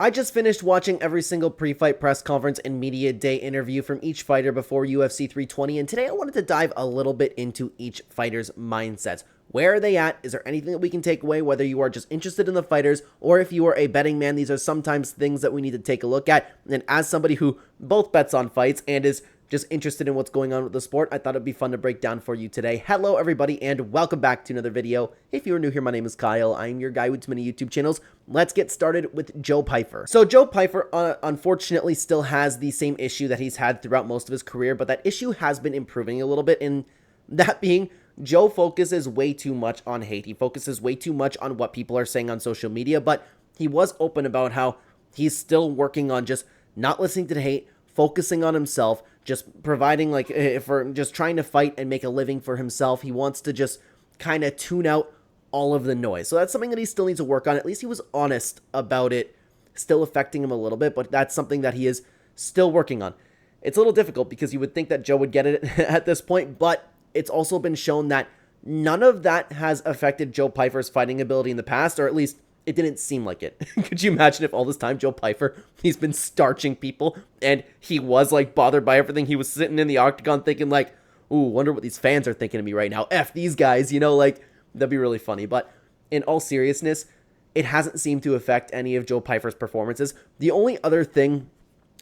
I just finished watching every single pre-fight press conference and media day interview from each fighter before UFC 320, and today I wanted to dive a little bit into each fighter's mindsets. Where are they at? Is there anything that we can take away, whether you are just interested in the fighters or if you are a betting man? These are sometimes things that we need to take a look at, and as somebody who both bets on fights and is just interested in what's going on with the sport, I thought it'd be fun to break down for you today. Hello everybody and welcome back to another video. If you're new here, my name is Kyle. I'm your guy with too many YouTube channels. Let's get started with Joe Pyfer. So Joe Pyfer unfortunately still has the same issue that he's had throughout most of his career, but that issue has been improving a little bit, and that being Joe focuses way too much on hate. He focuses way too much on what people are saying on social media, but he was open about how he's still working on just not listening to the hate, focusing on himself, just providing for just trying to fight and make a living for himself. He wants to just kind of tune out all of the noise. So that's something that he still needs to work on. At least he was honest about it still affecting him a little bit, but that's something that he is still working on. It's a little difficult because you would think that Joe would get it at this point, but it's also been shown that none of that has affected Joe Pyfer's fighting ability in the past, or at least it didn't seem like it. Could you imagine if all this time Joe Pyfer, he's been starching people and he was like bothered by everything? He was sitting in the octagon thinking like, ooh, wonder what these fans are thinking of me right now. F these guys, you know, like that'd be really funny. But in all seriousness, it hasn't seemed to affect any of Joe Pyfer's performances. The only other thing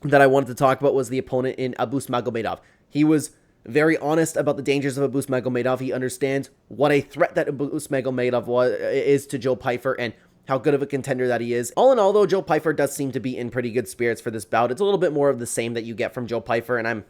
that I wanted to talk about was the opponent in Abus Magomedov. He was very honest about the dangers of Abus Magomedov. He understands what a threat that Abus Magomedov is to Joe Pyfer and how good of a contender that he is. All in all, though, Joe Pyfer does seem to be in pretty good spirits for this bout. It's a little bit more of the same that you get from Joe Pyfer, and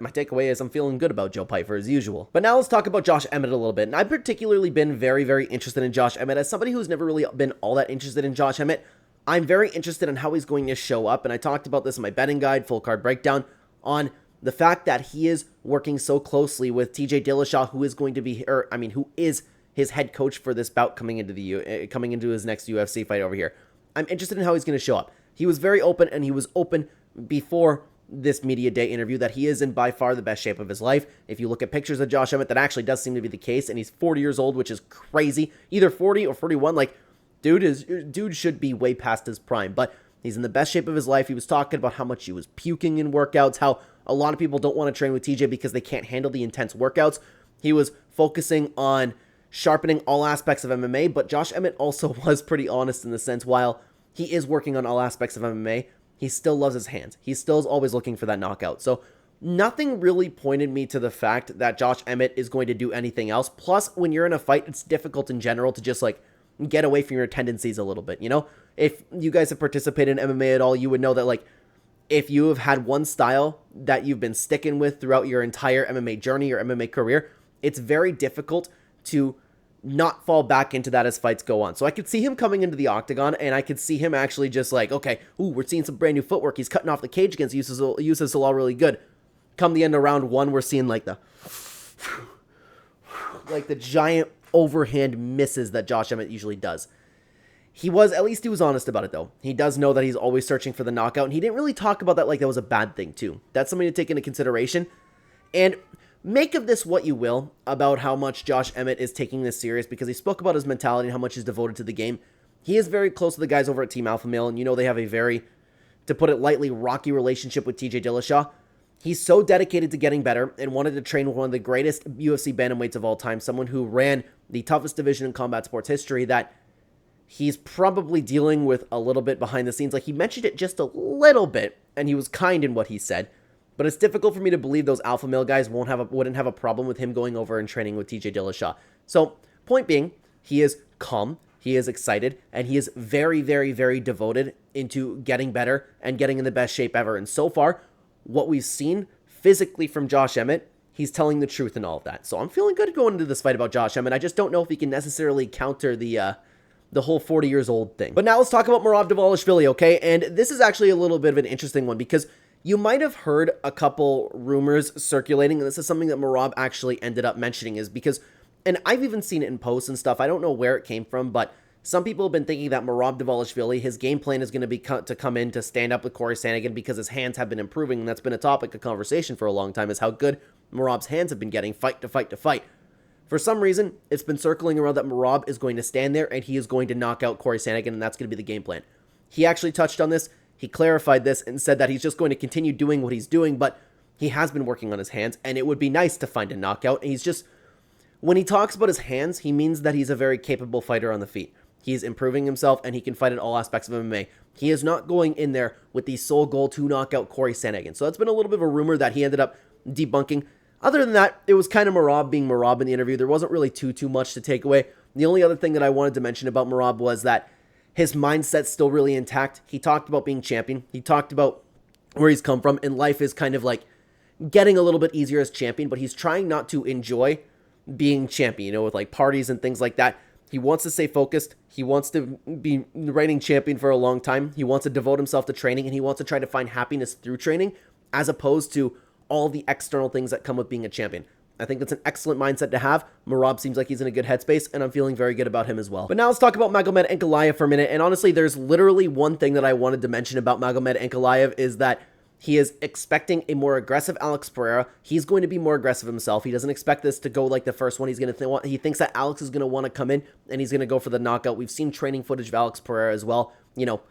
my takeaway is I'm feeling good about Joe Pyfer as usual. But now let's talk about Josh Emmett a little bit. And I've particularly been very, very interested in Josh Emmett. As somebody who's never really been all that interested in Josh Emmett, I'm very interested in how he's going to show up. And I talked about this in my betting guide, full card breakdown, on the fact that he is working so closely with TJ Dillashaw, who is going to be, who is his head coach for this bout coming into his next UFC fight over here. I'm interested in how he's going to show up. He was very open, and he was open before this media day interview that he is in by far the best shape of his life. If you look at pictures of Josh Emmett, that actually does seem to be the case, and he's 40 years old, which is crazy. Either 40 or 41, like, dude should be way past his prime, but he's in the best shape of his life. He was talking about how much he was puking in workouts, how a lot of people don't want to train with TJ because they can't handle the intense workouts. He was focusing on sharpening all aspects of MMA, but Josh Emmett also was pretty honest in the sense, while he is working on all aspects of MMA, he still loves his hands. He still is always looking for that knockout. So nothing really pointed me to the fact that Josh Emmett is going to do anything else. Plus, when you're in a fight, it's difficult in general to just like get away from your tendencies a little bit, you know? If you guys have participated in MMA at all, you would know that like if you have had one style that you've been sticking with throughout your entire MMA journey or MMA career, it's very difficult to not fall back into that as fights go on. So I could see him coming into the octagon, and I could see him actually just like, okay, ooh, we're seeing some brand new footwork. He's cutting off the cage against Yusuf Zalal really good. Come the end of round one, we're seeing like the giant overhand misses that Josh Emmett usually does. At least he was honest about it though. He does know that he's always searching for the knockout, and he didn't really talk about that like that was a bad thing too. That's something to take into consideration. And make of this what you will about how much Josh Emmett is taking this serious, because he spoke about his mentality and how much he's devoted to the game. He is very close to the guys over at Team Alpha Male, and you know they have a very, to put it lightly, rocky relationship with TJ Dillashaw. He's so dedicated to getting better and wanted to train with one of the greatest UFC bantamweights of all time, someone who ran the toughest division in combat sports history, that he's probably dealing with a little bit behind the scenes. Like, he mentioned it just a little bit, and he was kind in what he said. But it's difficult for me to believe those alpha male guys wouldn't have a problem with him going over and training with TJ Dillashaw. So, point being, he is calm, he is excited, and he is very, very, very devoted into getting better and getting in the best shape ever. And so far, what we've seen physically from Josh Emmett, he's telling the truth in all of that. So I'm feeling good going into this fight about Josh Emmett. I just don't know if he can necessarily counter the whole 40 years old thing. But now let's talk about Merab Dvalishvili, okay? And this is actually a little bit of an interesting one, because you might have heard a couple rumors circulating, and this is something that Merab actually ended up mentioning, is because, and I've even seen it in posts and stuff, I don't know where it came from, but some people have been thinking that Merab Dvalishvili, his game plan is going to be to come in to stand up with Cory Sandhagen because his hands have been improving, and that's been a topic of conversation for a long time, is how good Merab's hands have been getting fight to fight to fight. For some reason, it's been circling around that Merab is going to stand there and he is going to knock out Cory Sandhagen, and that's going to be the game plan. He actually touched on this. He clarified this and said that he's just going to continue doing what he's doing, but he has been working on his hands, and it would be nice to find a knockout. And he's just, when he talks about his hands, he means that he's a very capable fighter on the feet. He's improving himself, and he can fight in all aspects of MMA. He is not going in there with the sole goal to knock out Cory Sandhagen. So that's been a little bit of a rumor that he ended up debunking. Other than that, it was kind of Merab being Merab in the interview. There wasn't really too much to take away. The only other thing that I wanted to mention about Merab was that his mindset's still really intact. He talked about being champion. He talked about where he's come from, and life is kind of like getting a little bit easier as champion, but he's trying not to enjoy being champion, you know, with like parties and things like that. He wants to stay focused. He wants to be reigning champion for a long time. He wants to devote himself to training, and he wants to try to find happiness through training as opposed to all the external things that come with being a champion. I think that's an excellent mindset to have. Merab seems like he's in a good headspace, and I'm feeling very good about him as well. But now let's talk about Magomed Ankalaev for a minute. And honestly, there's literally one thing that I wanted to mention about Magomed Ankalaev is that he is expecting a more aggressive Alex Pereira. He's going to be more aggressive himself. He doesn't expect this to go like the first one. He's going to he thinks that Alex is going to want to come in, and he's going to go for the knockout. We've seen training footage of Alex Pereira as well. You know,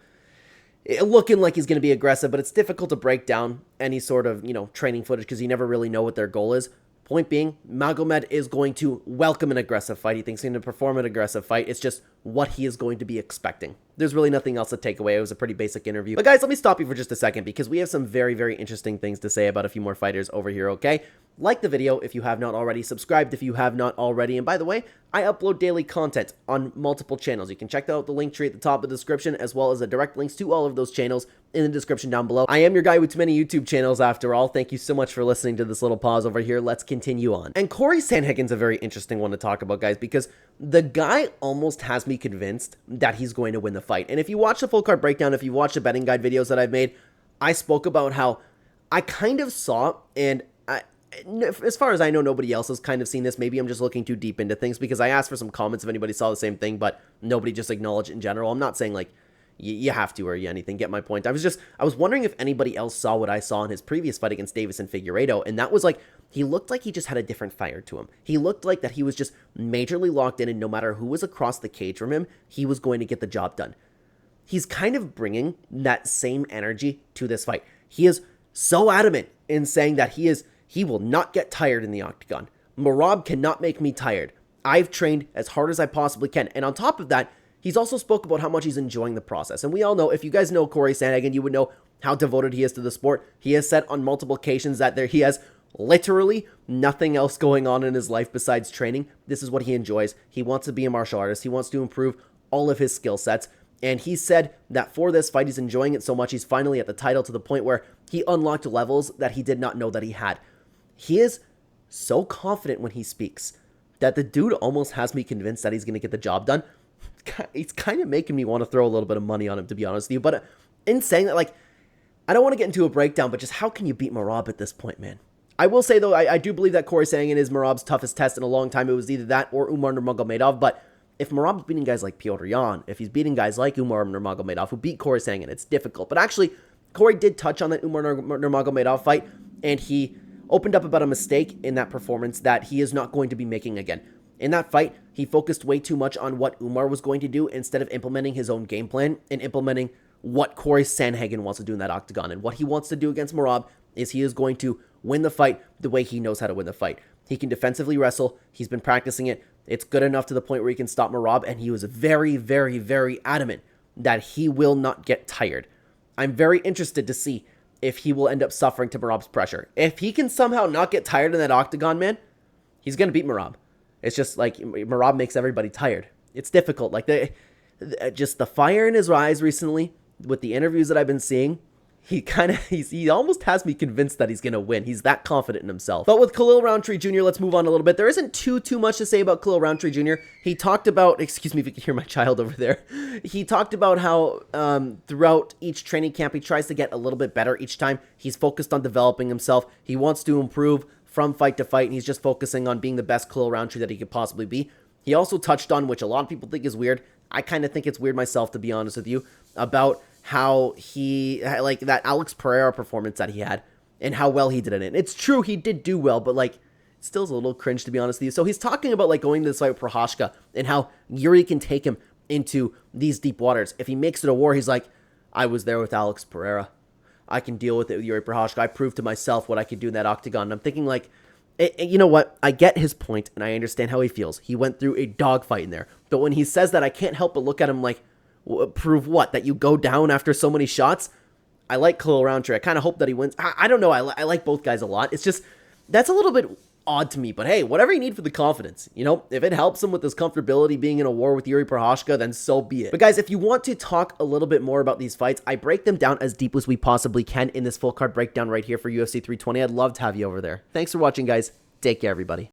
looking like he's going to be aggressive, but it's difficult to break down any sort of, you know, training footage because you never really know what their goal is. Point being, Magomed is going to welcome an aggressive fight. He thinks he's going to perform an aggressive fight. It's just what he is going to be expecting. There's really nothing else to take away. It was a pretty basic interview. But guys, let me stop you for just a second because we have some very, very interesting things to say about a few more fighters over here, okay? Like the video if you have not already, subscribed if you have not already, and by the way, I upload daily content on multiple channels. You can check out the link tree at the top of the description, as well as the direct links to all of those channels in the description down below. I am your guy with too many YouTube channels after all. Thank you so much for listening to this little pause over here. Let's continue on. And Cory Sandhagen's a very interesting one to talk about, guys, because the guy almost has me convinced that he's going to win the fight. And if you watch the full card breakdown, if you watch the betting guide videos that I've made, I spoke about how I kind of saw, and as far as I know, nobody else has kind of seen this. Maybe I'm just looking too deep into things because I asked for some comments if anybody saw the same thing, but nobody just acknowledged it in general. I'm not saying like you have to or anything. Get my point. I was wondering if anybody else saw what I saw in his previous fight against Davis and Figueiredo, and that was like, he looked like he just had a different fire to him. He looked like that he was just majorly locked in, and no matter who was across the cage from him, he was going to get the job done. He's kind of bringing that same energy to this fight. He is so adamant in saying that he will not get tired in the octagon. Merab cannot make me tired. I've trained as hard as I possibly can. And on top of that, he's also spoke about how much he's enjoying the process. And we all know, if you guys know Cory Sandhagen, you would know how devoted he is to the sport. He has said on multiple occasions that he has literally nothing else going on in his life besides training. This is what he enjoys. He wants to be a martial artist. He wants to improve all of his skill sets. And he said that for this fight, he's enjoying it so much, he's finally at the title to the point where he unlocked levels that he did not know that he had. He is so confident when he speaks that the dude almost has me convinced that he's going to get the job done. It's kind of making me want to throw a little bit of money on him, to be honest with you. But in saying that, like, I don't want to get into a breakdown, but just how can you beat Merab at this point, man? I will say, though, I do believe that Cory Sandhagen is Merab's toughest test in a long time. It was either that or Umar Nurmagomedov, but if Merab's beating guys like Petr Yan, if he's beating guys like Umar Nurmagomedov, who beat Cory Sandhagen, it's difficult. But actually, Cory did touch on that Umar Nurmagomedov fight, and he opened up about a mistake in that performance that he is not going to be making again. In that fight, he focused way too much on what Umar was going to do instead of implementing his own game plan and implementing what Cory Sandhagen wants to do in that octagon. And what he wants to do against Merab is he is going to win the fight the way he knows how to win the fight. He can defensively wrestle. He's been practicing it. It's good enough to the point where he can stop Merab, and he was very, very, very adamant that he will not get tired. I'm very interested to see if he will end up suffering to Merab's pressure. If he can somehow not get tired in that octagon, man, he's going to beat Merab. It's just like Merab makes everybody tired. It's difficult. Like just the fire in his eyes recently with the interviews that I've been seeing, he almost has me convinced that he's going to win. He's that confident in himself. But with Khalil Roundtree Jr., let's move on a little bit. There isn't too much to say about Khalil Roundtree Jr. He talked about, excuse me if you can hear my child over there. He talked about how throughout each training camp, he tries to get a little bit better each time. He's focused on developing himself. He wants to improve from fight to fight, and he's just focusing on being the best Khalil Roundtree that he could possibly be. He also touched on, which a lot of people think is weird, I kind of think it's weird myself, to be honest with you, about how he, like, that Alex Pereira performance that he had and how well he did in it. It's true, he did do well, but, like, it still is a little cringe, to be honest with you. So he's talking about, like, going to this fight with Prochazka and how Yuri can take him into these deep waters. If he makes it a war, he's like, I was there with Alex Pereira. I can deal with it with Yuri Prochazka. I proved to myself what I could do in that octagon. And I'm thinking, like, you know what? I get his point, and I understand how he feels. He went through a dogfight in there. But when he says that, I can't help but look at him like, prove what? That you go down after so many shots? I like Khalil Roundtree. I kind of hope that he wins. I don't know. I like both guys a lot. It's just, that's a little bit odd to me. But hey, whatever you need for the confidence. You know, if it helps him with his comfortability being in a war with Yuri Prochazka, then so be it. But guys, if you want to talk a little bit more about these fights, I break them down as deep as we possibly can in this full card breakdown right here for UFC 320. I'd love to have you over there. Thanks for watching, guys. Take care, everybody.